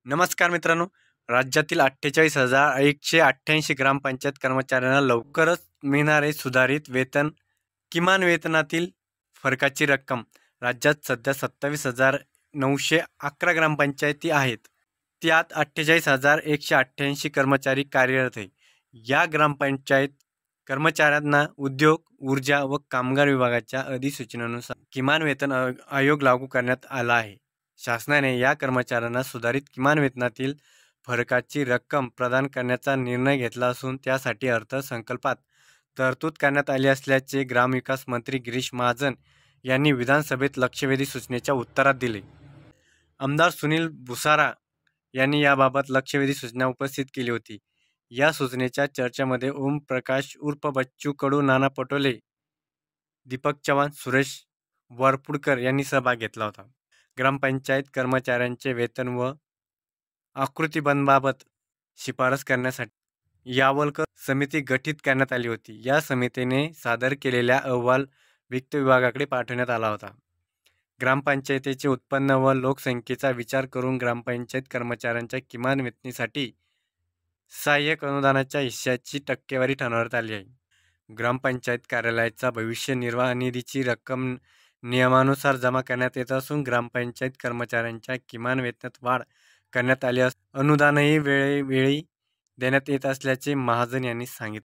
नमस्कार मित्रांनो. राज्यातील 48,188 ग्रामपंचायत कर्मचाऱ्यांना लवकरच मिळणारे सुधारित वेतन, किमान वेतनातील फरकाची रक्कम. राज्यात सध्या 27,911 ग्रामपंचायती आहेत. त्यात 48,188 कर्मचारी कार्यरत आहे. या ग्रामपंचायत कर्मचाऱ्यांना उद्योग, ऊर्जा व कामगार विभागाच्या अधिसूचनेनुसार किमान वेतन आयोग लागू करण्यात आला आहे. शासनाने या कर्मचाऱ्यांना सुधारित किमान वेतनातील फरकाची रक्कम प्रदान करण्याचा निर्णय घेतला असून त्यासाठी अर्थसंकल्पात तरतूद करण्यात आली असल्याचे ग्रामविकास मंत्री गिरीश महाजन यांनी विधानसभेत लक्षवेधी सूचनेच्या उत्तरात दिले. आमदार सुनील भुसारा यांनी याबाबत लक्षवेधी सूचना उपस्थित केली होती. या सूचनेच्या चर्चेमध्ये ओम प्रकाश उर्फ बच्चू कडू, नाना पटोले, दीपक चव्हाण, सुरेश वरपुडकर यांनी सहभाग घेतला होता. ग्रामपंचायत कर्मचाऱ्यांचे वेतन व आकृतीबंधाबाबत शिफारस करण्यासाठी यावलकर समिती गठीत करण्यात आली होती. या समितीने सादर केलेला अहवाल वित्त विभागाकडे पाठवण्यात आला होता. ग्रामपंचायतीचे उत्पन्न व लोकसंख्येचा विचार करून ग्रामपंचायत कर्मचाऱ्यांच्या किमान वेतनासाठी सहाय्यक अनुदानाच्या हिश्श्याची टक्केवारी ठरवण्यात आली आहे. ग्रामपंचायत कार्यालयाचा भविष्य निर्वाह निधीची रक्कम नियमानुसार जमा करण्यात येत असून ग्रामपंचायत कर्मचाऱ्यांच्या किमान वेतनात वाढ करण्यात आली असून अनुदानही वेळोवेळी देण्यात येत असल्याचे महाजन यांनी सांगितले.